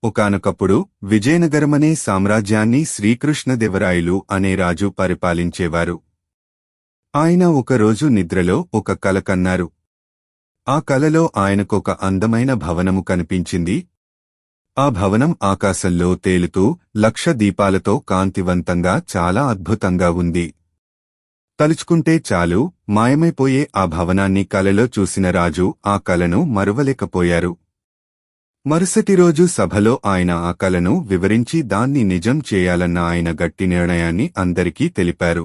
ఒకానొకప్పుడు విజయనగరమనే సామ్రాజ్యాన్ని శ్రీకృష్ణదేవరాయలు అనే రాజు పరిపాలించేవారు. ఆయన ఒకరోజు నిద్రలో ఒక కల కన్నారు. ఆ కలలో ఆయనకొక అందమైన భవనము కనిపించింది. ఆ భవనం ఆకాశంలో తేలుతూ 1,00,000 దీపాలతో కాంతివంతంగా చాలా అద్భుతంగా ఉంది. తలుచుకుంటే చాలు మాయమైపోయే ఆ భవనాన్ని కలలో చూసిన రాజు ఆ కలను మరువలేకపోయారు. మరుసటి రోజు సభలో ఆయన ఆ కలను వివరించి దాన్ని నిజం చేయాలన్న ఆయన గట్టి నిర్ణయాన్ని అందరికీ తెలిపారు.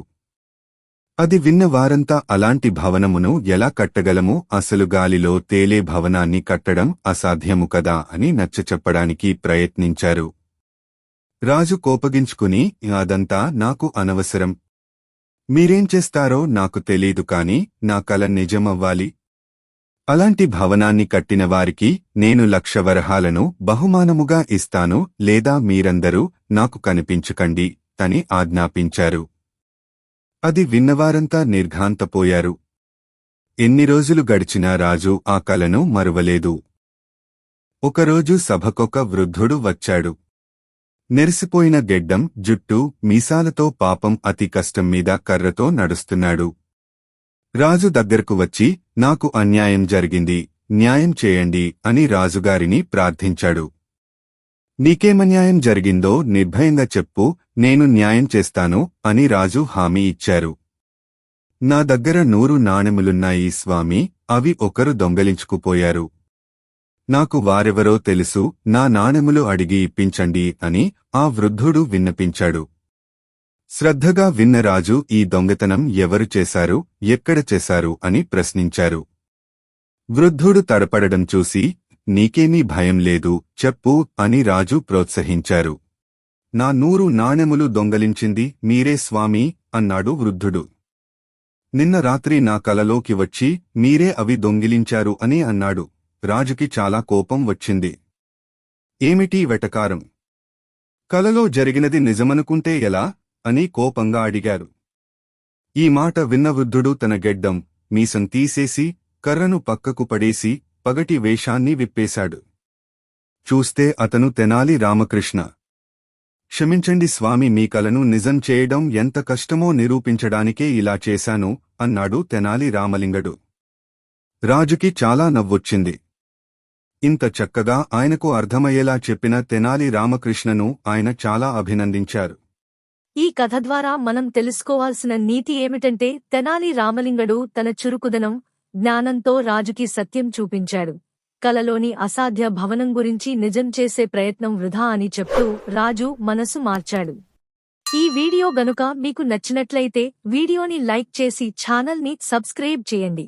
అది విన్న వారంతా అలాంటి భవనమును ఎలా కట్టగలము, అసలు గాలిలో తేలే భవనాన్ని కట్టడం అసాధ్యము కదా అని నచ్చచెప్పడానికి ప్రయత్నించారు. రాజు కోపగించుకుని, అదంతా నాకు అనవసరం. మీరేం చేస్తారో నాకు తెలీదు కాని నా కల నిజమవ్వాలి. అలాంటి భవనాన్ని కట్టిన వారికి నేను 1,00,000 వరహాలను బహుమానముగా ఇస్తాను, లేదా మీరందరూ నాకు కనిపించకండి అని ఆజ్ఞాపించారు. అది విన్నవారంతా నిర్ఘాంతపోయారు. ఎన్ని రోజులు గడిచినా రాజు ఆ కలను మరువలేదు. ఒకరోజు సభకొక వృద్ధుడు వచ్చాడు. నెరిసిపోయిన గెడ్డం, జుట్టు, మీసాలతో పాపం అతి కష్టం మీద కర్రతో నడుస్తున్నాడు. రాజు దగ్గరకు వచ్చి, నాకు అన్యాయం జరిగింది, న్యాయం చేయండి అని రాజుగారిని ప్రార్థించాడు. నీకేమన్యాయం జరిగిందో నిర్భయంగా చెప్పు, నేను న్యాయం చేస్తాను అని రాజు హామీ ఇచ్చారు. నా దగ్గర 100 నాణెములున్నాయి స్వామీ, అవి ఒకరు దొంగలించుకుపోయారు. నాకు వారెవరో తెలుసు, నా నాణెములు అడిగి ఇప్పించండి అని ఆ వృద్ధుడు విన్నపించాడు. శ్రద్ధగా విన్న రాజు ఈ దొంగతనం ఎవరు చేశారు, ఎక్కడ చేశారు అని ప్రశ్నించారు. వృద్ధుడు తడపడడం చూసి, నీకేమీ భయం లేదు, చెప్పు అని రాజు ప్రోత్సహించారు. నా 100 నాణెములు దొంగలించింది మీరే స్వామీ అన్నాడు వృద్ధుడు. నిన్న రాత్రి నా కలలోకి వచ్చి మీరే అవి దొంగిలించారు అని అన్నాడు. రాజుకి చాలా కోపం వచ్చింది. ఏమిటీ వెటకారం? కలలో జరిగినది నిజమనుకుంటే ఎలా అని కోపంగా అడిగారు. ఈ మాట విన్న వృద్ధుడు తన గెడ్డం, మీసం తీసేసి కర్రను పక్కకు పడేసి పగటి వేషాన్ని విప్పేశాడు. చూస్తే అతను తెనాలి రామకృష్ణ. క్షమించండి స్వామి, మీ కలను నిజం చేయడం ఎంత కష్టమో నిరూపించడానికే ఇలా చేశాను అన్నాడు తెనాలి రామలింగడు. రాజుకి చాలా నవ్వొచ్చింది. ఇంత చక్కగా ఆయనకు అర్థమయ్యేలా చెప్పిన తెనాలి రామకృష్ణను ఆయన చాలా అభినందించారు. ఈ కథ ద్వారా మనం తెలుసుకోవాల్సిన నీతి ఏమిటంటే, తెనాలి రామలింగడు తన చురుకుదనం, జ్ఞానంతో రాజుకి సత్యం చూపించాడు. కలలోని అసాధ్య భవనం గురించి నిజం చేసే ప్రయత్నం వృధా అని చెప్తూ రాజు మనసు మార్చాడు. ఈ వీడియో గనుక మీకు నచ్చినట్లయితే వీడియోని లైక్ చేసి ఛానల్ని సబ్స్క్రైబ్ చేయండి.